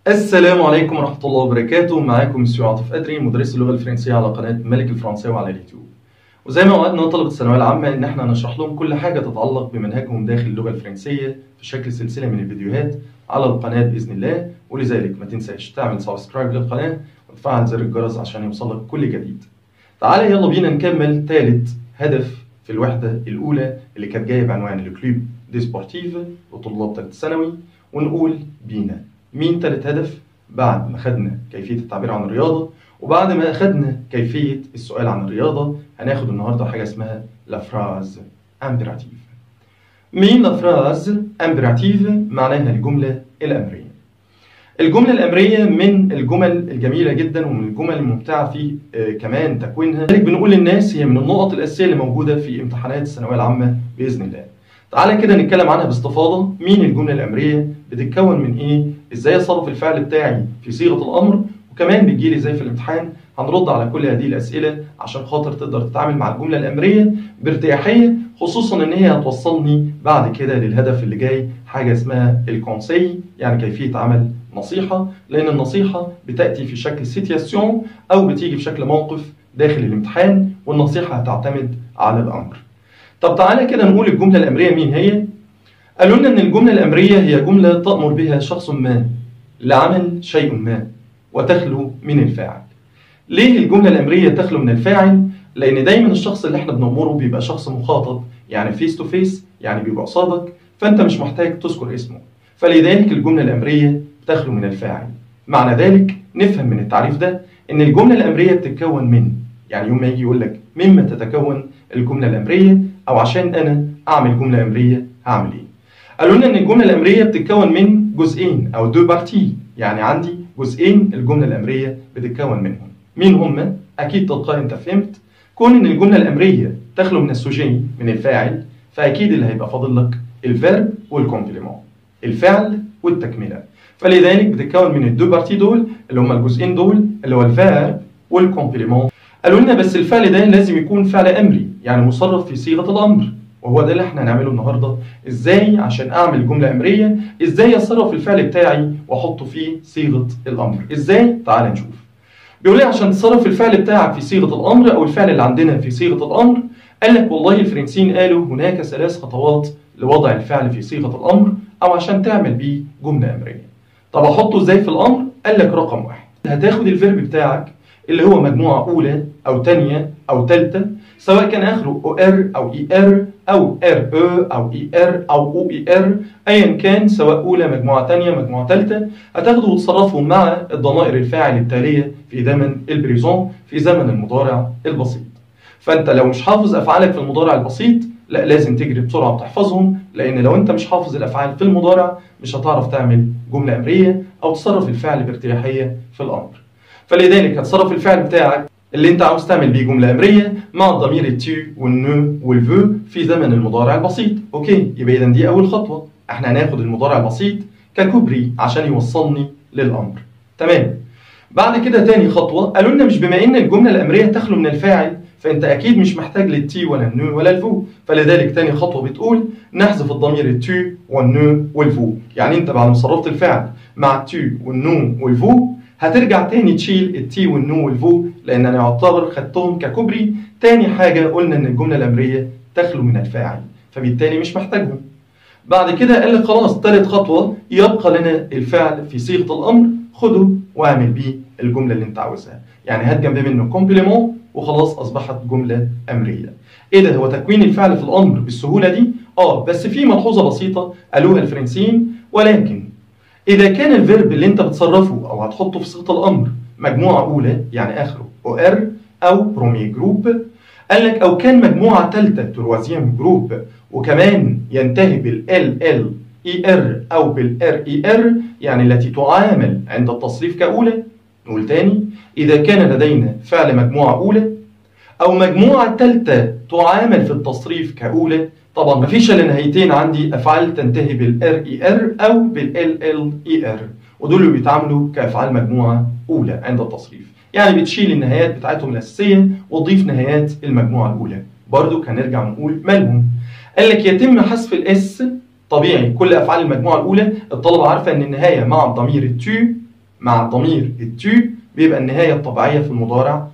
السلام عليكم ورحمة الله وبركاته. معاكم مسيو عاطف أدري، مدرس اللغة الفرنسية على قناة ملك الفرنساوي على اليوتيوب. وزي ما وعدنا طلبة الثانوية العامة إن احنا هنشرح لهم كل حاجة تتعلق بمنهجهم داخل اللغة الفرنسية في شكل سلسلة من الفيديوهات على القناة بإذن الله. ولذلك ما تنساش تعمل سبسكرايب للقناة وتفعل زر الجرس عشان يوصلك كل جديد. تعالى يلا بينا نكمل ثالث هدف في الوحدة الأولى اللي كانت جاية بعنوان الكلوب دي سبورتيف لطلاب ثالث ثانوي. ونقول بينا مين ثالث هدف بعد ما خدنا كيفية التعبير عن الرياضة وبعد ما أخدنا كيفية السؤال عن الرياضة. هناخد النهاردة حاجة اسمها لا فراز امبيراتيف. مين لا فراز امبيراتيف؟ معناها الجملة الأمرية. الجملة الأمرية من الجمل الجميلة جدا ومن الجمل الممتعة في كمان تكوينها. لذلك بنقول للناس هي من النقط الأساسية اللي موجودة في امتحانات الثانوية العامة بإذن الله. تعالى كده نتكلم عنها باستفاضة. مين الجملة الأمرية؟ بتتكون من إيه؟ إزاي أصرف الفعل بتاعي في صيغة الأمر؟ وكمان بتجيلي إزاي في الامتحان؟ هنرد على كل هذه الأسئلة عشان خاطر تقدر تتعامل مع الجملة الأمرية بارتياحية، خصوصا إن هي هتوصلني بعد كده للهدف اللي جاي، حاجة اسمها الكونسي، يعني كيفية عمل نصيحة. لأن النصيحة بتأتي في شكل سيتياسيون أو بتيجي في شكل موقف داخل الامتحان، والنصيحة هتعتمد على الأمر. طب تعالى كده نقول الجملة الأمرية مين هي؟ قالوا لنا إن الجملة الأمرية هي جملة تأمر بها شخص ما لعمل شيء ما وتخلو من الفاعل. ليه الجملة الأمرية تخلو من الفاعل؟ لأن دايما الشخص اللي احنا بنأمره بيبقى شخص مخاطب، يعني فيس تو فيس، يعني بيبقى قصادك، فأنت مش محتاج تذكر اسمه. فلذلك الجملة الأمرية تخلو من الفاعل. معنى ذلك نفهم من التعريف ده إن الجملة الأمرية بتتكون من، يعني يوم ما يجي يقول لك مما تتكون الجملة الأمرية، أو عشان أنا أعمل جملة أمرية هعمل إيه؟ قالوا لنا إن الجملة الأمرية بتتكون من جزئين أو دو بارتي، يعني عندي جزئين الجملة الأمرية بتتكون منهم. مين هما؟ أكيد تلقائي أنت فهمت. كون إن الجملة الأمرية تخلو من السوجي من الفاعل، فأكيد اللي هيبقى فاضل لك الفيرب والكومبليمون، الفعل والتكملة. فلذلك بتتكون من الدو بارتي دول اللي هما الجزئين دول اللي هو الفيرب والكومبليمون. قالوا لنا بس الفعل ده لازم يكون فعل أمري، يعني مصرف في صيغة الأمر، وهو ده اللي احنا هنعمله النهارده. ازاي عشان اعمل جملة أمرية، ازاي اصرف الفعل بتاعي واحطه في صيغة الأمر؟ ازاي؟ تعال نشوف. بيقول لي عشان تصرف الفعل بتاعك في صيغة الأمر أو الفعل اللي عندنا في صيغة الأمر، قال لك والله الفرنسيين قالوا هناك 3 خطوات لوضع الفعل في صيغة الأمر أو عشان تعمل بيه جملة أمرية. طب أحطه ازاي في الأمر؟ قال لك رقم 1، هتاخد الفيرب بتاعك اللي هو مجموعة أولى أو تانية أو تالتة، سواء كان آخره OR أو ER أو RE أو ER أو OER، أيا كان، سواء أولى مجموعة تانية مجموعة تالتة، هتاخده وتصرفه مع الضمائر الفاعل التالية في زمن البريزون، في زمن المضارع البسيط. فأنت لو مش حافظ أفعالك في المضارع البسيط، لا لازم تجري بسرعة وتحفظهم، لأن لو أنت مش حافظ الأفعال في المضارع مش هتعرف تعمل جملة أمرية أو تصرف الفعل بارتياحية في الأمر. فلذلك هتصرف الفعل بتاعك اللي انت عاوز تعمل بيه جملة أمرية مع الضمير التو والنو والفو في زمن المضارع البسيط. اوكي، يبقى اذا دي أول خطوة. احنا هناخد المضارع البسيط ككوبري عشان يوصلني للأمر. تمام. بعد كده تاني خطوة، قالوا لنا مش بما ان الجملة الأمرية تخلو من الفاعل، فانت اكيد مش محتاج للتي ولا النو ولا الفو. فلذلك تاني خطوة بتقول نحذف الضمير التو والنو والفو. يعني انت بعد ما صرفت الفعل مع التو والنو والفو، هترجع تاني تشيل التي والنو والفو، لان انا يعتبر خدتهم ككوبري. تاني حاجة قلنا ان الجملة الأمرية تخلو من الفاعل، فبالتالي مش محتاجهم. بعد كده قال لك خلاص تالت خطوة يبقى لنا الفعل في صيغة الأمر، خده واعمل بيه الجملة اللي انت عاوزها. يعني هات جنب منه كومبليمون وخلاص أصبحت جملة أمرية. إيه ده؟ هو تكوين الفعل في الأمر بالسهولة دي؟ بس في ملحوظة بسيطة قالوها الفرنسيين، ولكن إذا كان الفيرب اللي أنت بتصرفه أو هتحطه في صيغة الأمر مجموعة أولى، يعني آخره OR أو برومي جروب، قال لك أو كان مجموعة ثالثة تروازيام جروب وكمان ينتهي بالLL ER أو بالRER، يعني التي تعامل عند التصريف كأولى. نقول تاني، إذا كان لدينا فعل مجموعة أولى او مجموعه ثالثه تعامل في التصريف كاولى، طبعا مفيش الا نهايتين عندي افعال تنتهي بالار اي ار او بالال ال اي ار، ودول اللي بيتعاملوا كافعال مجموعه اولى عند التصريف، يعني بتشيل النهايات بتاعتهم الاساسيه وتضيف نهايات المجموعه الاولى. برضو هنرجع نقول مالهم. قال لك يتم حذف الاس، طبيعي كل افعال المجموعه الاولى الطلبه عارفه ان النهايه مع الضمير التو، مع الضمير التو بيبقى النهايه الطبيعيه في المضارع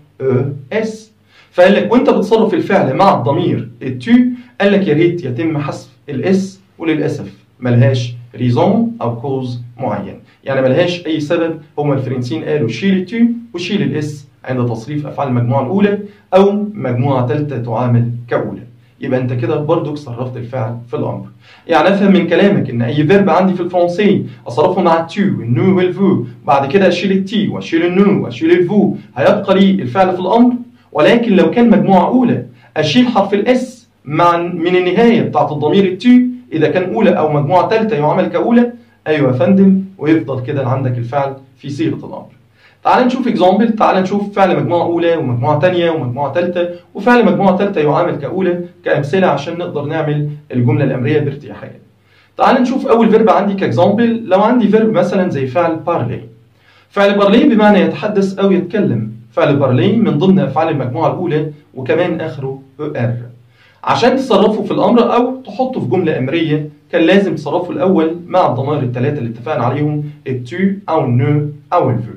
اس. فقال لك وانت بتصرف الفعل مع الضمير التو قال لك يا ريت يتم حذف الاس، وللاسف ملهاش ريزون او كوز معين، يعني ملهاش اي سبب. هما الفرنسيين قالوا شيل التو وشيل الاس عند تصريف افعال المجموعه الاولى او مجموعه ثالثه تعامل كاولى. يبقى انت كده برضك صرفت الفعل في الامر. يعني افهم من كلامك ان اي فيرب عندي في الفرنسي اصرفه مع التو والنو والفو، بعد كده اشيل التي واشيل النو واشيل الفو، هيبقى لي الفعل في الامر. ولكن لو كان مجموعه اولى اشيل حرف الاس من النهايه بتاعت الضمير التو اذا كان اولى او مجموعه ثالثه يعمل كاولى. ايوه يا فندم، ويفضل كده عندك الفعل في صيغه الامر. تعال نشوف اكزامبل، تعال نشوف فعل مجموعه اولى ومجموعه ثانيه ومجموعه ثالثه وفعل مجموعه ثالثه يعامل كاولى كامثله عشان نقدر نعمل الجمله الامريه بارتياحيه. تعال نشوف اول فيرب عندي كاكزامبل. لو عندي فيرب مثلا زي فعل بارلي. فعل بارلي بمعنى يتحدث او يتكلم. فعل بارلي من ضمن افعال المجموعه الاولى وكمان اخره ار. عشان تصرفه في الامر او تحطه في جمله امريه كان لازم تصرفه الاول مع الضمائر الثلاثه اللي اتفقنا عليهم، التو او النو او الفو.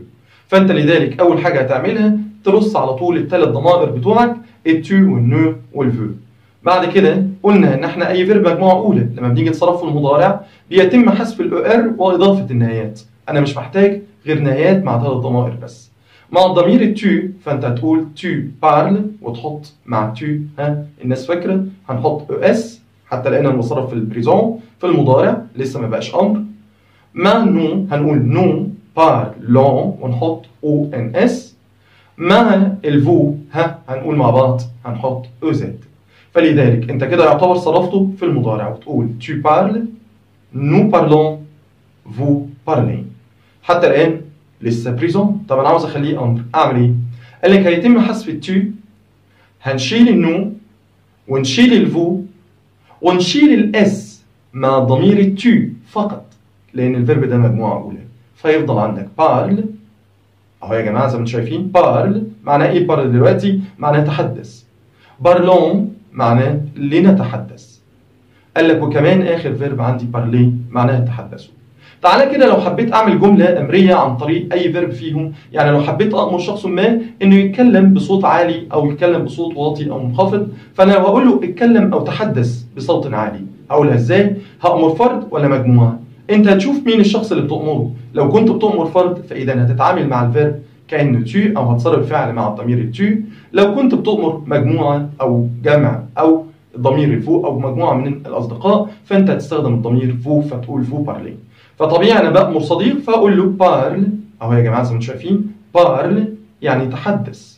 فانت لذلك اول حاجه هتعملها ترص على طول الثلاث ضمائر بتوعك التو والنو والفو. بعد كده قلنا ان احنا اي فيرب مجموعه اولى لما بنيجي نصرفه في المضارع بيتم حذف الاو ار واضافه النهايات. انا مش محتاج غير نهايات مع ثلاث ضمائر بس. مع الضمير التو فانت هتقول تو بارل وتحط مع تو الناس فاكره هنحط او اس حتى لقينا المصرف في البريزون في المضارع لسه ما بقاش امر. مع نو هنقول نو بارلون ونحط او ان اس. مع الفو هنقول مع بعض هنحط او زد. فلذلك انت كده يعتبر صرفته في المضارع وتقول tu parles, nous parlons, vous parlez. حتى الان لسه بريزون. طب انا عاوز اخليه امر، اعمل ايه؟ قال لك هيتم حذف التو، هنشيل النو ونشيل الفو ونشيل الاس مع ضمير التو فقط لان الفيرب ده مجموعه اولى. فيفضل عندك بارل اهو يا جماعه زي ما انتم شايفين. بارل معناه ايه؟ بارل دلوقتي معناه تحدث. بارلون معناه لنتحدث. قال لك وكمان اخر فيرب عندي بارلي معناه تحدثوا. تعالى كده لو حبيت اعمل جمله امريه عن طريق اي فيرب فيهم، يعني لو حبيت امر شخص ما انه يتكلم بصوت عالي او يتكلم بصوت واطي او منخفض، فانا لو هقول له اتكلم او تحدث بصوت عالي هقولها ازاي؟ هامر فرد ولا مجموعه؟ انت هتشوف مين الشخص اللي بتامره. لو كنت بتامر فرد فاذا هتتعامل مع الفيرب كانه تو او هتصرف فعل مع الضمير التو. لو كنت بتامر مجموعه او جمع او ضمير الفو او مجموعه من الاصدقاء فانت هتستخدم الضمير فو فتقول فو بارلي. فطبيعي انا بامر صديق فاقول له بارل اهو يا جماعه زي ما انتم شايفين. بارل يعني تحدث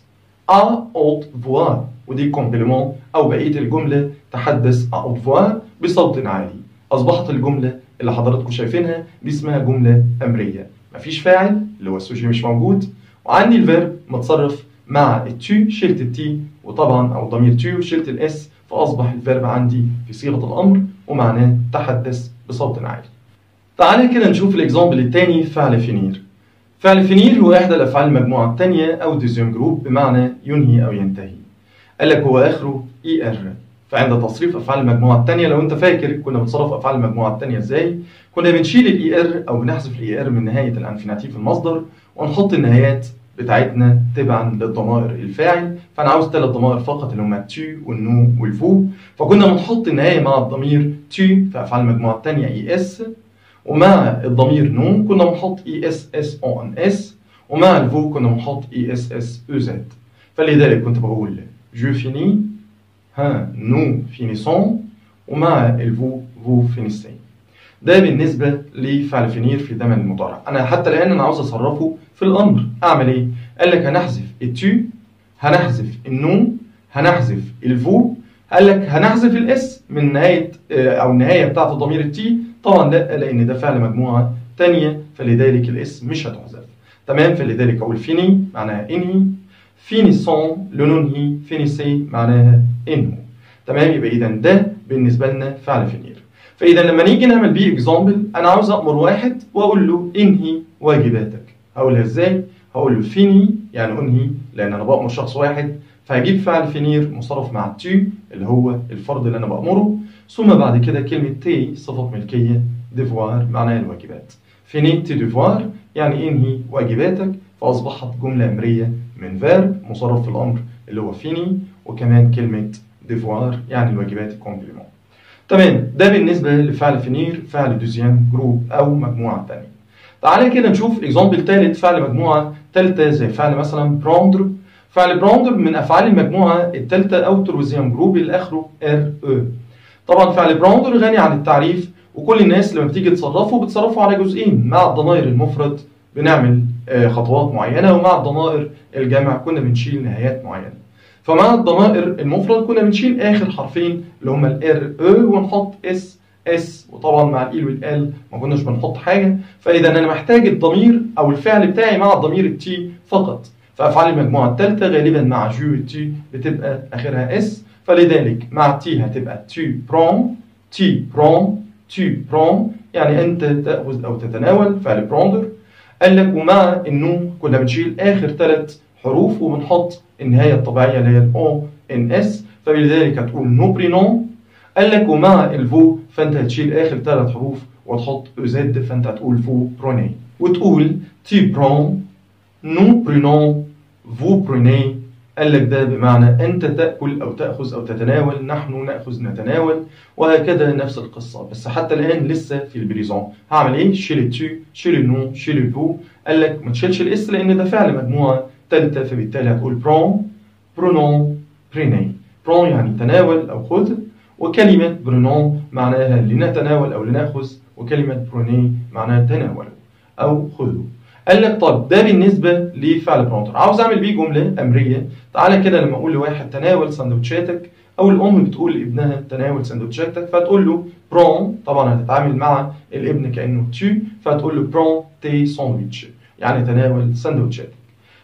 ا اوت فوا، ودي كومبليمون او بقيه الجمله تحدث ا اوت فوا بصوت عالي. اصبحت الجمله اللي حضراتكم شايفينها دي اسمها جمله امريه، مفيش فاعل اللي هو السوجي مش موجود، وعندي الفيرب متصرف مع التو شلت التي وطبعا او ضمير تو شلت الاس، فاصبح الفيرب عندي في صيغه الامر ومعناه تحدث بصوت عالي. تعالى كده نشوف الاكزامبل الثاني، فعل فينير. فعل فينير هو احدى الافعال المجموعه الثانيه او ديزيوم جروب بمعنى ينهي او ينتهي. قال لك هو اخره اي ار. فعند تصريف افعال المجموعه الثانيه لو انت فاكر كنا بنصرف افعال المجموعه الثانيه ازاي؟ كنا بنشيل الاي ار او بنحذف الاي ار من نهايه الانفينيتيف المصدر ونحط النهايات بتاعتنا تبعا للضمائر الفاعل. فانا عاوز ثلاث ضمائر فقط اللي هم تو والنو والفو، فكنا بنحط النهايه مع الضمير تو في افعال المجموعه الثانيه اي اس، ومع الضمير نو كنا بنحط اي اس اس او ان اس، ومع الفو كنا بنحط اي اس اس او زد. فلذلك كنت بقول جو فيني نو فينيسون، ومع الفو فو فينيسين. ده بالنسبه لفعل فينير في زمن المضارع. انا حتى الان انا عاوز اصرفه في الامر، اعمل ايه؟ قال لك هنحذف التو، هنحذف النو، هنحذف الفو. قال لك هنحذف الاس من نهايه او النهايه بتاعه الضمير التي. طبعا لا، لان ده فعل مجموعه ثانيه فلذلك الاس مش هتحذف. تمام. فلذلك اقول فيني معناها انهي، فينيسون لننهي، فينيسي معناها انهوا. تمام، يبقى اذا ده بالنسبه لنا فعل فينير. فاذا لما نيجي نعمل بيه اكزامبل، انا عاوز امر واحد واقول له انهي واجباتك. هقولها ازاي؟ هقول له فيني يعني انهي، لان انا بامر شخص واحد، فهجيب فعل فينير مصرف مع تي اللي هو الفرد اللي انا بامره، ثم بعد كده كلمه تي صفه ملكيه، ديفوار معناها الواجبات. فيني تي ديفوار يعني انهي واجباتك، فاصبحت جمله امريه من فيرب مصرف في الامر اللي هو فيني، وكمان كلمه ديفوار يعني الواجبات الكومبليمون. تمام، ده بالنسبه لفعل فينير، فعل دوزيام جروب او مجموعه ثانيه. تعالى كده نشوف اكزامبل ثالث، فعل مجموعه ثالثه زي فعل مثلا براندر. فعل براندر من افعال المجموعه الثالثه او تروزيام جروب اللي اخره ار او. طبعا فعل براندر غني عن التعريف، وكل الناس لما بتيجي تصرفه بتصرفه على جزئين. مع الضمائر المفرد بنعمل خطوات معينه، ومع الضمائر الجمع كنا بنشيل نهايات معينه. فمع الضمائر المفرد كنا بنشيل اخر حرفين اللي هما الار او ونحط اس، وطبعا مع الاي والال ما كناش بنحط حاجه. فاذا انا محتاج الضمير او الفعل بتاعي مع الضمير التي فقط. فافعال المجموعه الثالثه غالبا مع جو التي بتبقى اخرها اس، فلذلك مع تي هتبقى تي برون يعني انت تاخذ او تتناول، فعل براندر. قال لك ومع النون كنا بنشيل اخر 3 حروف وبنحط النهايه الطبيعيه اللي هي الاو ان اس، فلذلك هتقول نو برينون. قال لك ومع الفو فانت هتشيل اخر 3 حروف وتحط او زد، فانت هتقول فو بروني، وتقول تي برون، نو برينون، فو بروني. قال لك ده بمعنى انت تاكل او تاخذ او تتناول، نحن ناخذ نتناول، وهكذا نفس القصه. بس حتى الان لسه في البريزون. هعمل ايه؟ شيل التو، شيل النو، شيل الفو. قال لك ما تشيلش الاس لان ده فعل مجموعه ثالثه، فبالتالي هتقول برون، برونون، بريني. برون يعني تناول او خذ، وكلمه برونون معناها لنتناول او لناخذ، وكلمه بروني معناها تناولوا او خذوا. قال لك طب ده بالنسبه لفعل براندر. عاوز اعمل بيه جمله امريه. تعالى كده لما اقول لواحد تناول سندوتشاتك، او الام بتقول لابنها تناول سندوتشاتك، فتقول له برون. طبعا هتتعامل مع الابن كانه تو، فتقول له برون تي ساندويتش يعني تناول سندوتشاتك.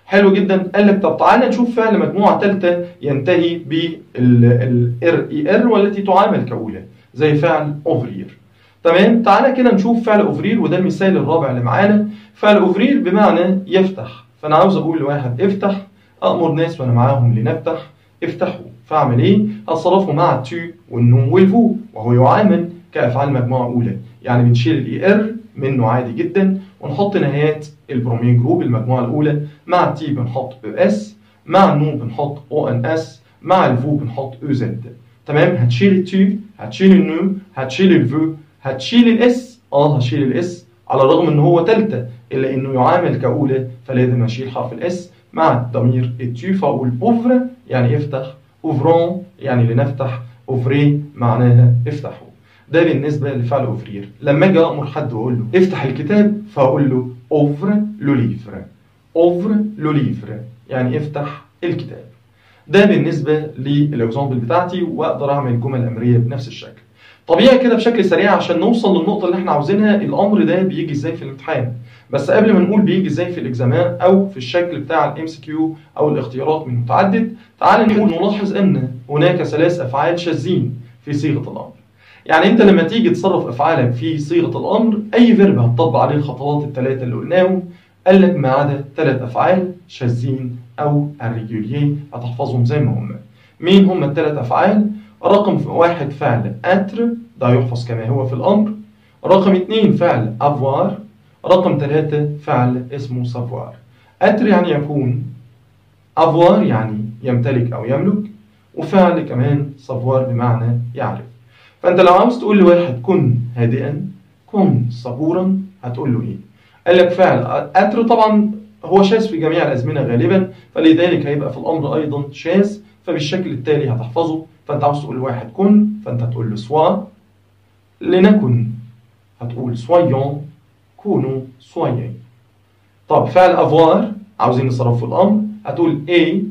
حلو جدا. قال لك طب تعالى نشوف فعل مجموعه ثالثه ينتهي بالار اي ار والتي تعامل كاولى زي فعل اوفرير. تمام، تعالى كده نشوف فعل اوفرير، وده المثال الرابع اللي معانا. فعل اوفرير بمعنى يفتح. فانا عاوز اقول لواحد افتح، امر ناس وانا معاهم لنفتح، افتحوا. فاعمل ايه؟ هتصرفه مع التو والنون والفو، وهو يعامل كافعال مجموعه اولى. يعني بنشيل الاي ار منه عادي جدا، ونحط نهايات البرومي جروب المجموعه الاولى. مع التي بنحط او اس، مع النون بنحط او ان اس، مع الفو بنحط او زد. تمام، هتشيل التو، هتشيل النو، هتشيل الفو، هتشيل الاس. هشيل الاس على الرغم ان هو ثالثه الا انه يعامل كاولى، فلازم اشيل حرف الاس مع ضمير التو. فاقول اوفر يعني افتح، اوفرون يعني لنفتح، اوفري معناها افتحوا. ده بالنسبه لفعل اوفرير. لما اجي امر حد واقول له افتح الكتاب، فاقول له اوفر لو ليفر، اوفر لو ليفر يعني افتح الكتاب. ده بالنسبه للاكزامبل بتاعتي، واقدر اعمل جمل امريه بنفس الشكل. طبيعي كده بشكل سريع عشان نوصل للنقطة اللي احنا عاوزينها. الأمر ده بيجي ازاي في الامتحان؟ بس قبل ما نقول بيجي ازاي في الإكزامان أو في الشكل بتاع الام سي كيو أو الاختيارات من متعدد، تعال نلاحظ أن هناك 3 أفعال شاذين في صيغة الأمر. يعني أنت لما تيجي تصرف أفعالك في صيغة الأمر، أي فيرب هتطبق عليه الخطوات ال3 اللي قلناهم. قال لك ما عدا 3 أفعال شاذين أو الريجوليي، هتحفظهم زي ما هم. مين هم ال3 أفعال؟ رقم 1 فعل اتر، ده يحفظ كما هو في الأمر. رقم 2 فعل افوار. رقم 3 فعل اسمه سافوار. اتر يعني يكون، افوار يعني يمتلك أو يملك، وفعل كمان سافوار بمعنى يعرف. فأنت لو عاوز تقول لواحد كن هادئا، كن صبورا، هتقول له إيه؟ قال لك فعل اتر طبعا هو شاذ في جميع الأزمنة غالبا، فلذلك هيبقى في الأمر أيضا شاذ، فبالشكل التالي هتحفظه. فأنت عاوز تقول لواحد كن، فأنت هتقول له سوا. لنكن هتقول سويون، كونوا سويين. طب فعل افوار عاوزين نصرف في الأمر، هتقول اي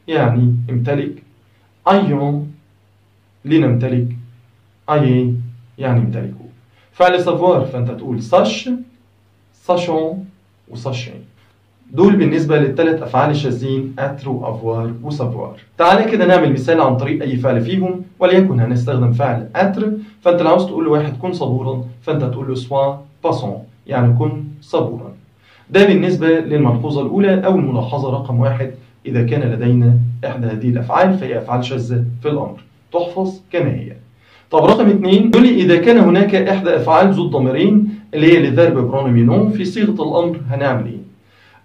يعني امتلك، ايون لنمتلك، اي يعني امتلكوا. فعل سافوار فأنت تقول ساش، ساشون، وساشين. دول بالنسبة للثلاث أفعال الشاذين être وأفوار وسافوار. تعالى كده نعمل مثال عن طريق أي فعل فيهم، وليكن هنستخدم فعل être. فأنت لو عاوز تقول لواحد كن صبورا فأنت تقول له sois patient، يعني كن صبورا. ده بالنسبة للملحوظة الأولى أو الملاحظة رقم 1. إذا كان لدينا إحدى هذه الأفعال فهي أفعال شاذة في الأمر، تحفظ كما هي. طب رقم 2 يقول لي إذا كان هناك إحدى أفعال ذو الضميرين اللي هي للفيرب برونومينون في صيغة الأمر هنعمل إيه؟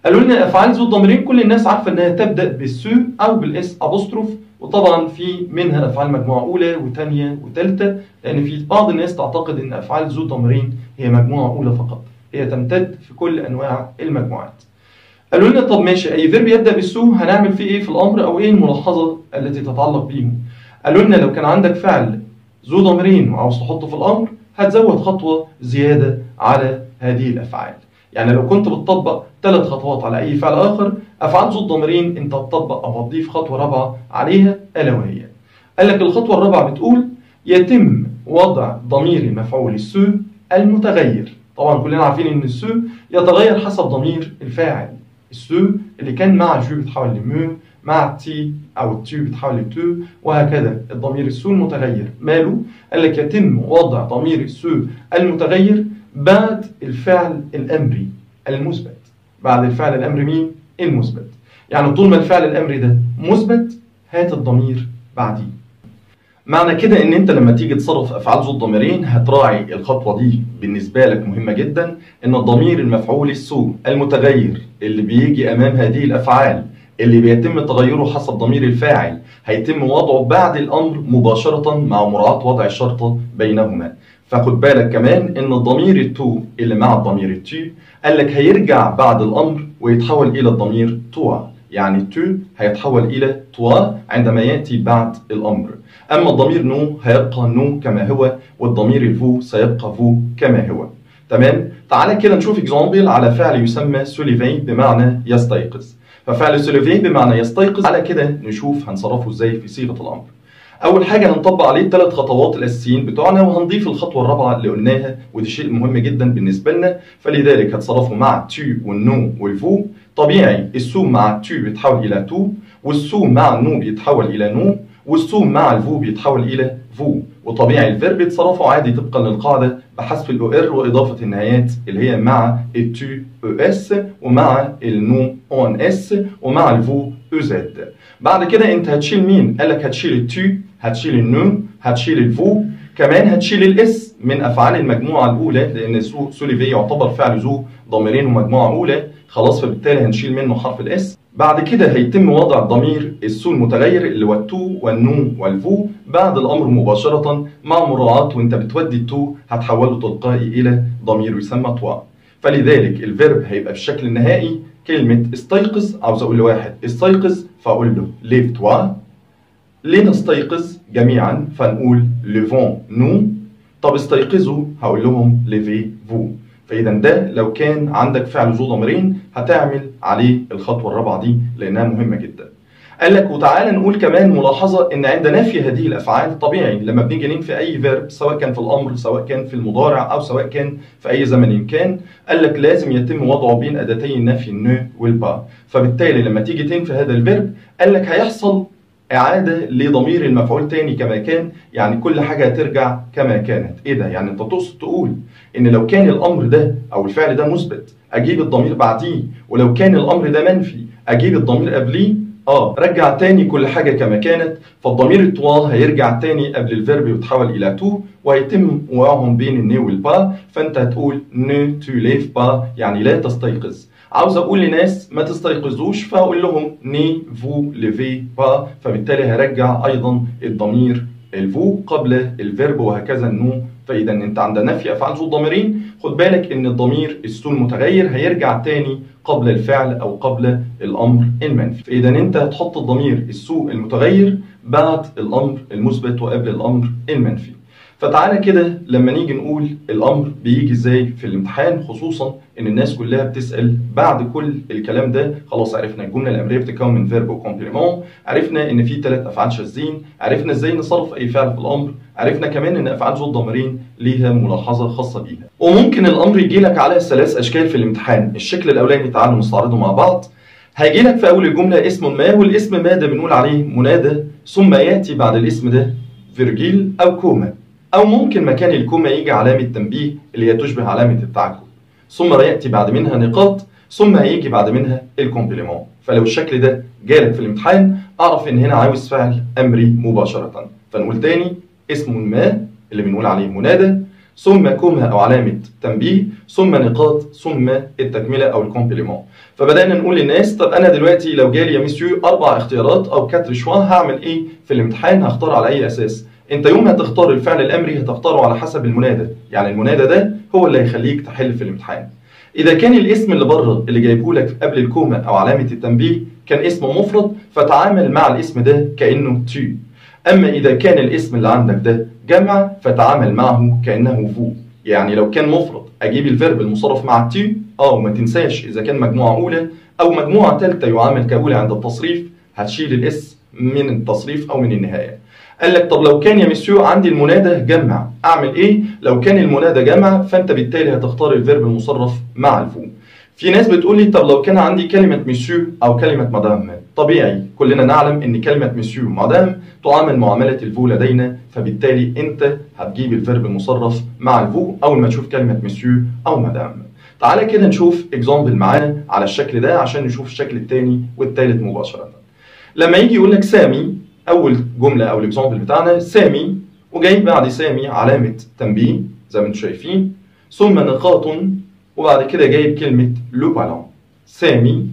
قالوا لنا أفعال ذو الضميرين كل الناس عارفة إنها تبدأ بالسو أو بالإس أبوستروف، وطبعا في منها أفعال مجموعة أولى وثانية وثالثة، لأن في بعض الناس تعتقد إن أفعال ذو الضميرين هي مجموعة أولى فقط، هي تمتد في كل أنواع المجموعات. قالوا لنا طب ماشي، أي فيرب يبدأ بالسو هنعمل فيه إيه في الأمر أو إيه الملاحظة التي تتعلق بيهم؟ قالوا لنا لو كان عندك فعل ذو ضميرين وعاوز تحطه في الأمر هتزود خطوة زيادة على هذه الأفعال. يعني لو كنت بتطبق 3 خطوات على أي فعل آخر، أفعال ذو الضميرين أنت هتطبق أو هتضيف خطوة رابعة عليها، ألا وهي قال لك الخطوة الرابعة بتقول يتم وضع ضمير المفعول السو المتغير. طبعا كلنا عارفين إن السو يتغير حسب ضمير الفاعل. السو اللي كان مع جو بيتحول لمو، مع تي أو التو بيتحول لتو، وهكذا. الضمير السو المتغير ماله؟ قال لك يتم وضع ضمير السو المتغير بعد الفعل الأمري المثبت. بعد الفعل الأمري مين؟ المثبت. يعني طول ما الفعل الأمري ده مثبت هات الضمير بعديه. معنى كده ان انت لما تيجي تصرف افعال ذو الضميرين هتراعي الخطوة دي بالنسبة لك مهمة جدا، ان الضمير المفعول السو المتغير اللي بيجي امام هذه الافعال اللي بيتم تغيره حسب ضمير الفاعل هيتم وضعه بعد الامر مباشرة مع مراعاة وضع الشرطة بينهما. فخد بالك كمان ان الضمير التو اللي مع الضمير التي قال لك هيرجع بعد الامر ويتحول الى الضمير توا، يعني تو هيتحول الى توا عندما ياتي بعد الامر. اما الضمير نو هيبقى نو كما هو، والضمير الفو سيبقى فو كما هو. تمام؟ تعالى كده نشوف اكزامبل على فعل يسمى سوليفي بمعنى يستيقظ. ففعل سوليفي بمعنى يستيقظ على كده نشوف هنصرفه ازاي في صيغة الامر. أول حاجة هنطبق عليه 3 خطوات الأساسيين بتوعنا، وهنضيف الخطوة الرابعة اللي قلناها، ودي شيء مهم جدا بالنسبة لنا. فلذلك هتصرفوا مع تو والنو والفو. طبيعي السو مع تو بيتحول إلى تو، والسو مع النو بيتحول إلى نو، والسو مع الفو بيتحول إلى فو. وطبيعي الفيرب بيتصرفوا عادي طبقا للقاعدة بحذف الأو ار وإضافة النهايات اللي هي مع التو او اس، ومع النو اون اس، ومع الفو او زد. بعد كده انت هتشيل مين؟ قال لك هتشيل التو، هتشيل النو، هتشيل الفو، كمان هتشيل الاس من افعال المجموعه الاولى، لان سوليفي يعتبر فعل ذو ضميرين ومجموعه اولى، خلاص فبالتالي هنشيل منه حرف الاس. بعد كده هيتم وضع ضمير السو المتغير اللي هو التو والنو والفو بعد الامر مباشره مع مراعاه وانت بتودي التو هتحوله تلقائي الى ضمير يسمى توا. فلذلك الفيرب هيبقى بالشكل النهائي كلمه استيقظ. عاوز اقول لواحد استيقظ فاقول له ليف توا. لنستيقظ جميعا فنقول ليفون نو. طب استيقظوا هقول لهم ليفي فو. فاذا ده لو كان عندك فعل ذو ضميرين هتعمل عليه الخطوه الرابعه دي لانها مهمه جدا. قال لك وتعالى نقول كمان ملاحظه ان عند نفي هذه الافعال طبيعي لما بنيجي ننفي اي فيرب سواء كان في الامر سواء كان في المضارع او سواء كان في اي زمن كان، قال لك لازم يتم وضعه بين اداتي النفي النو والبا. فبالتالي لما تيجي تنفي هذا الفيرب قال لك هيحصل إعادة لضمير المفعول تاني كما كان، يعني كل حاجة هترجع كما كانت. إيه ده؟ يعني أنت تقصد تقول إن لو كان الأمر ده أو الفعل ده مثبت أجيب الضمير بعديه، ولو كان الأمر ده منفي أجيب الضمير قبليه؟ رجع تاني كل حاجة كما كانت. فالضمير التوا هيرجع تاني قبل الفيرب ويتحول إلى تو، وهيتم وقعهم بين النو والبا. فأنت هتقول نو تو ليف با، يعني لا تستيقظ. عاوز اقول لناس ما تستيقظوش فاقول لهم ني فو ليفي با، فبالتالي هرجع ايضا الضمير الفو قبل الفيرب وهكذا النو. فاذا انت عند نفي افعال ذو الضميرين خد بالك ان الضمير السو المتغير هيرجع تاني قبل الفعل او قبل الامر المنفي. فاذا انت هتحط الضمير السو المتغير بعد الامر المثبت وقبل الامر المنفي. فتعالى كده لما نيجي نقول الامر بيجي ازاي في الامتحان، خصوصا ان الناس كلها بتسال بعد كل الكلام ده. خلاص عرفنا الجمله الامريه بتتكون من فيرب وكومبليمون، عرفنا ان في 3 افعال شاذين، عرفنا ازاي نصرف اي فعل في الامر، عرفنا كمان ان افعال ذو الضميرين ليها ملاحظه خاصه بيها. وممكن الامر يجي لك على 3 اشكال في الامتحان. الشكل الاولاني تعالوا نستعرضه مع بعض. هيجي لك في اول الجمله اسم ما، والاسم ما ده بنقول عليه منادى، ثم ياتي بعد الاسم ده فيرجيل او كوما، او ممكن مكان الكوما يجي علامه تنبيه اللي هي تشبه علامه التعجب، ثم ياتي بعد منها نقاط، ثم هيجي بعد منها الكومبليمون. فلو الشكل ده جالك في الامتحان اعرف ان هنا عاوز فعل امري مباشره. فنقول تاني اسم ما اللي بنقول عليه منادى، ثم كوما او علامه تنبيه، ثم نقاط، ثم التكمله او الكومبليمون. فبدانا نقول للناس طب انا دلوقتي لو جالي يا مسيو 4 اختيارات او 4 شوا هعمل ايه في الامتحان؟ هختار على اي اساس؟ انت يوم ما تختار الفعل الامري هتختاره على حسب المنادى، يعني المنادى ده هو اللي هيخليك تحل في الامتحان. اذا كان الاسم اللي بره اللي جايبه لك قبل الكوما او علامه التنبيه كان اسم مفرد، فتعامل مع الاسم ده كانه تي. اما اذا كان الاسم اللي عندك ده جمع فتعامل معه كانه فو. يعني لو كان مفرد اجيب الفيرب المصرف مع التي، وما تنساش اذا كان مجموعه اولى او مجموعه ثالثه يعامل كاولى عند التصريف، هتشيل الاس من التصريف او من النهايه. قال لك طب لو كان يا مسيو عندي المنادى جمع اعمل ايه؟ لو كان المنادى جمع فانت بالتالي هتختار الفيرب المصرف مع الفو. في ناس بتقول لي طب لو كان عندي كلمه مسيو او كلمه مدام، طبيعي كلنا نعلم ان كلمه مسيو مدام تعامل معامله الفو لدينا، فبالتالي انت هتجيب الفيرب المصرف مع الفو اول ما تشوف كلمه مسيو او مدام. تعالى كده نشوف اكزامبل معانا على الشكل ده عشان نشوف الشكل الثاني والثالث مباشره. لما يجي يقول لك سامي، اول جمله او الاكزامبل بتاعنا سامي، وجاي بعد سامي علامه تنبيه زي ما انتم شايفين، ثم نقاط، وبعد كده جايب كلمه لو بالون. سامي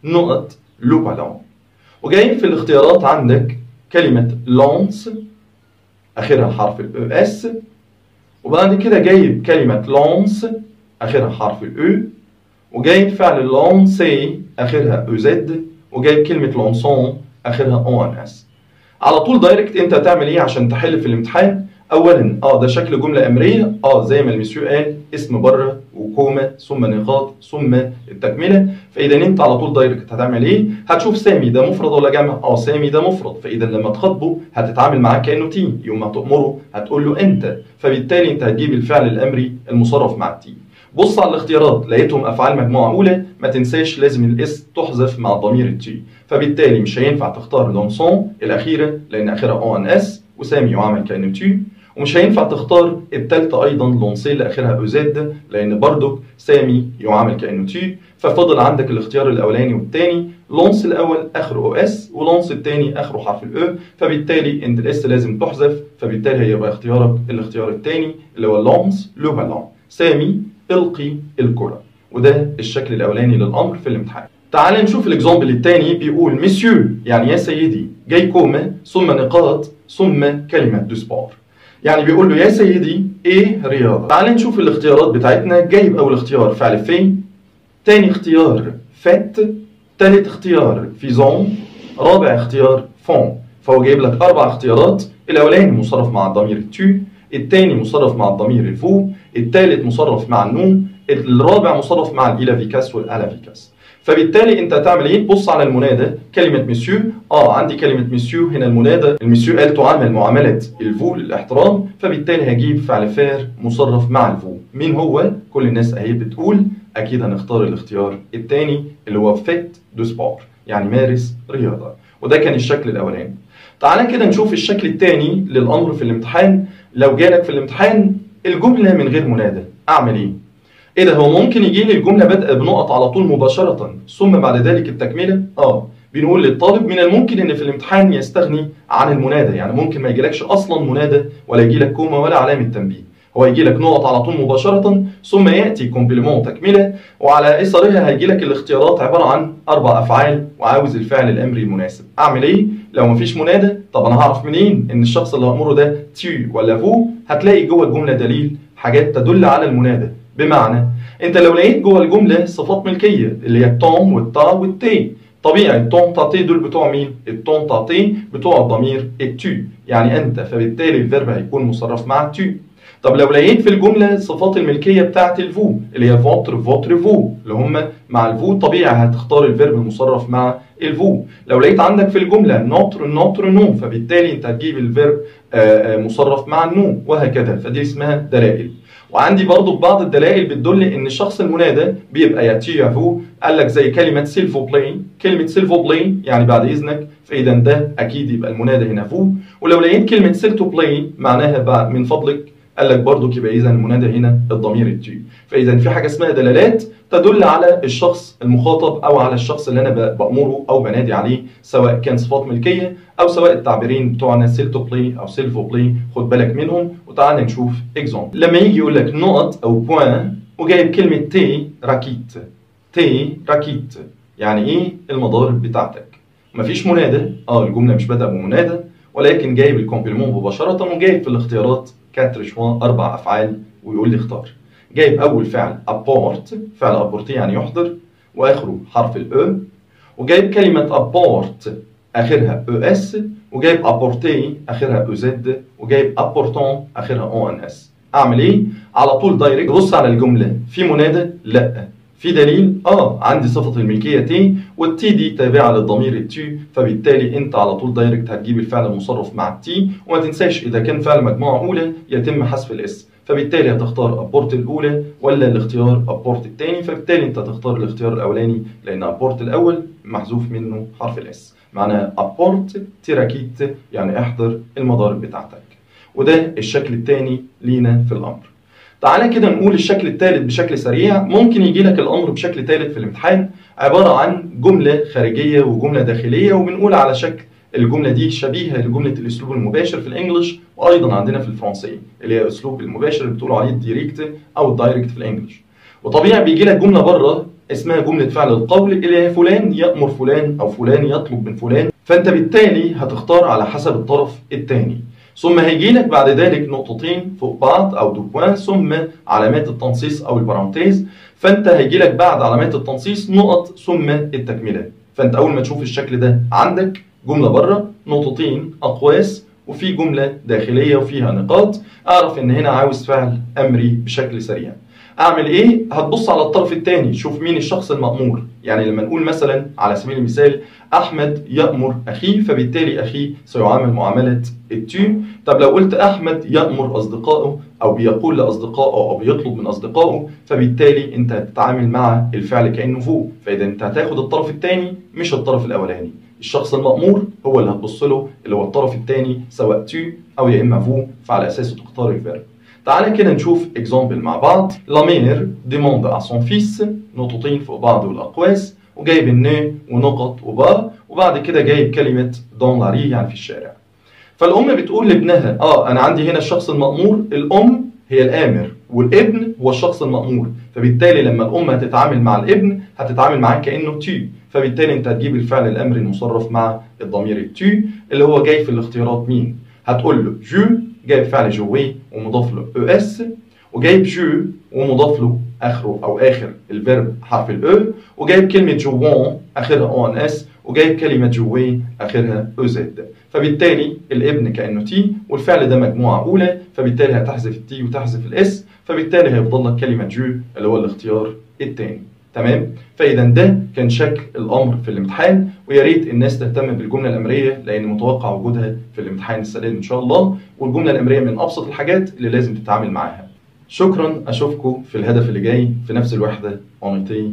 نقط لو بالون. وجايب في الاختيارات عندك كلمه لانس اخرها حرف الاو اس، وبعد كده جايب كلمه لانس اخرها حرف الاو، وجايب فعل لانسي اخرها او زد، وجايب كلمه لانسون اخرها او ان اس. على طول دايركت انت هتعمل ايه عشان تحل في الامتحان؟ اولا ده شكل جمله امريه، زي ما المسيو قال اسم بره وكوما ثم نقاط ثم التكمله. فاذا انت على طول دايركت هتعمل ايه؟ هتشوف سامي ده مفرد ولا جمع؟ سامي ده مفرد، فاذا لما تخاطبه هتتعامل معاه كانه تي، يوم ما تامره هتقول له انت، فبالتالي انت هتجيب الفعل الامري المصرف مع التي. بص على الاختيارات لقيتهم افعال مجموعه اولى، ما تنساش لازم الاس تحذف مع الضمير التي، فبالتالي مش هينفع تختار لونسون الاخيره لان اخرها او ان اس وسامي يعامل كانه تي، ومش هينفع تختار الثالثه ايضا لونسي اللي اخرها او زد لان برضك سامي يعامل كانه تي. ففضل عندك الاختيار الاولاني والثاني، لونس الاول اخره او اس ولونس الثاني اخره حرف الاو، فبالتالي انت الاس لازم تحذف، فبالتالي هيبقى اختيارك الاختيار الثاني اللي هو لونس لو بالون. سامي القي الكره. وده الشكل الاولاني للامر في الامتحان. تعال نشوف الاكزامبل الثاني. بيقول مسيو يعني يا سيدي، جاي كوما ثم نقاط ثم كلمه دو سبور، يعني بيقول له يا سيدي ايه رياضه. تعال نشوف الاختيارات بتاعتنا. جايب اول اختيار فعل في، ثاني اختيار فات، ثالث اختيار فيزون، رابع اختيار فون. فهو جايب لك 4 اختيارات، الاولاني مصرف مع الضمير تو، الثاني مصرف مع الضمير الفو، الثالث مصرف مع النون، الرابع مصرف مع الالافيكاس والالافيكاس. فبالتالي انت هتعمل ايه؟ تبص على المنادى كلمه مسيو، عندي كلمه مسيو هنا المنادى، المسيو قال تعامل معامله الفو للاحترام، فبالتالي هجيب فعل فار مصرف مع الفو. مين هو؟ كل الناس اهي بتقول اكيد هنختار الاختيار الثاني اللي هو فيت دو سبور، يعني مارس رياضه. وده كان الشكل الاولاني. تعالى كده نشوف الشكل الثاني للامر في الامتحان. لو جالك في الامتحان الجمله من غير منادى اعمل ايه؟ ايه ده، هو ممكن يجي لي الجمله بادئه بنقط على طول مباشره ثم بعد ذلك التكمله؟ بنقول للطالب من الممكن ان في الامتحان يستغني عن المنادى، يعني ممكن ما يجيلكش اصلا منادى ولا يجي لك كوما ولا علامه تنبيه، هو يجي لك نقط على طول مباشره ثم ياتي كومبليمون تكمله، وعلى اثرها هيجي لك الاختيارات عباره عن 4 افعال وعاوز الفعل الامري المناسب. اعمل ايه لو مفيش منادى؟ طب انا هعرف منين ان الشخص اللي هامره ده تي ولا فو؟ هتلاقي جوه الجمله دليل حاجات تدل على المنادى. بمعنى انت لو لقيت جوه الجمله صفات ملكيه اللي هي التوم والتا والتي، طبيعي التون تعطيه دول بتوع مين؟ التون تعطيه بتوع الضمير التو، يعني انت، فبالتالي الفيرب هيكون مصرف مع التو. طب لو لقيت في الجمله صفات الملكيه بتاعت الفو اللي هي فوتر فوتر فو اللي هم مع الفو، طبيعي هتختار الفيرب المصرف مع الفو. لو لقيت عندك في الجمله نوتر نوتر نو، فبالتالي انت هتجيب الفيرب مصرف مع النو، وهكذا. فدي اسمها دلائل. وعندي برضو بعض الدلائل بتدل ان الشخص المنادى بيبقى يا تي يا فو. قال لك زي كلمه سيلفو بلاي، كلمه سيلفو بلاي يعني بعد اذنك، فاذا ده اكيد يبقى المنادى هنا فو. ولو لقيت كلمه سيلتو بلاي معناها بعد من فضلك، قال لك برضو يبقى اذا المنادى هنا الضمير التي. فاذا في حاجه اسمها دلالات تدل على الشخص المخاطب او على الشخص اللي انا بامره او بنادي عليه، سواء كان صفات ملكيه او سواء التعبيرين بتوعنا سيلتو بلاي او سيلفو بلاي، خد بالك منهم. وتعالى نشوف اكزامبل. لما يجي يقول لك نقط او بوان وجايب كلمه تي راكيت، تي راكيت يعني ايه المضارب بتاعتك؟ مفيش منادى، الجمله مش بادئه بمنادى، ولكن جايب الكومبليمون مباشره، وجايب في الاختيارات 4 شوا 4 افعال، ويقول لي اختار. جايب اول فعل ابورت، فعل ابورتي يعني يحضر، واخره حرف الاو. وجايب كلمه ابورت اخرها او اس، وجايب ابورتي اخرها او زد، وجايب ابورتون اخرها او ان اس. اعمل ايه؟ على طول دايركت بص على الجمله، في منادى؟ لا. في دليل؟ عندي صفه الملكيه تي، والتي دي تابعه للضمير التي، فبالتالي انت على طول دايركت هتجيب الفعل المصرف مع التي. وما تنساش اذا كان فعل مجموعه اولى يتم حذف الاس، فبالتالي هتختار ابورت الاولى ولا الاختيار ابورت الثاني. فبالتالي انت هتختار الاختيار الاولاني، لان ابورت الاول محذوف منه حرف الاس. معناها ابورت تراكيت يعني احضر المضارب بتاعتك. وده الشكل الثاني لينا في الامر. تعالى كده نقول الشكل الثالث بشكل سريع. ممكن يجي لك الامر بشكل ثالث في الامتحان، عباره عن جمله خارجيه وجمله داخليه، وبنقول على شكل الجمله دي شبيهه لجمله الاسلوب المباشر في الانجليش، وايضا عندنا في الفرنسيه اللي هي اسلوب المباشر اللي بتقولوا عليه الديريكت او الدايركت في الانجليش. وطبيعي بيجي لك جمله بره اسمها جمله فعل القول، اللي هي فلان يامر فلان او فلان يطلب من فلان، فانت بالتالي هتختار على حسب الطرف الثاني. ثم هيجي لك بعد ذلك نقطتين فوق بعض او دو بوان، ثم علامات التنصيص او البارانتيز، فانت هيجي لك بعد علامات التنصيص نقط ثم التكمله. فانت اول ما تشوف الشكل ده عندك جمله بره نقطتين اقواس، وفي جمله داخليه وفيها نقاط، اعرف ان هنا عاوز فعل امري بشكل سريع. اعمل ايه؟ هتبص على الطرف الثاني، شوف مين الشخص المأمور. يعني لما نقول مثلا على سبيل المثال احمد يأمر اخيه، فبالتالي اخيه سيعامل معامله التو. طب لو قلت احمد يأمر اصدقائه او بيقول لاصدقائه او بيطلب من اصدقائه، فبالتالي انت هتتعامل مع الفعل كانه فو. فاذا انت هتاخد الطرف الثاني مش الطرف الاولاني. الشخص المأمور هو اللي هتبص له، اللي هو الطرف الثاني، سواء تو او يا اما فو، فعلى اساسه تختار الفيرب. تعالى كده نشوف اكزامبل مع بعض. لا مير ديموند ا سون فيس، نقطتين فوق بعض والاقواس، وجايب النو ونقط وبا، وبعد كده جايب كلمه دون لا ري يعني في الشارع. فالام بتقول لابنها انا عندي هنا الشخص المأمور، الام هي الامر والابن هو الشخص المأمور، فبالتالي لما الام هتتعامل مع الابن هتتعامل معاه كانه تي، فبالتالي انت هتجيب الفعل الامري المصرف مع الضمير التي اللي هو جاي في الاختيارات مين؟ هتقول له جو، جايب فعل جوي ومضاف له او اس، وجايب جو ومضاف له اخره او اخر الفيرب حرف الاو، وجايب كلمه جوون اخرها او ان اس، وجايب كلمه جوي اخرها او زد. فبالتالي الابن كانه تي، والفعل ده مجموعه اولى، فبالتالي هتحذف التي وتحذف الاس، فبالتالي هيفضل لك كلمه جو اللي هو الاختيار الثاني. تمام؟ فاذا ده كان شكل الامر في الامتحان، ويا ريت الناس تهتم بالجمله الامريه لان متوقع وجودها في الامتحان السنه ان شاء الله، والجمله الامريه من ابسط الحاجات اللي لازم تتعامل معاها. شكرا، اشوفكم في الهدف اللي جاي في نفس الوحده. اونيتي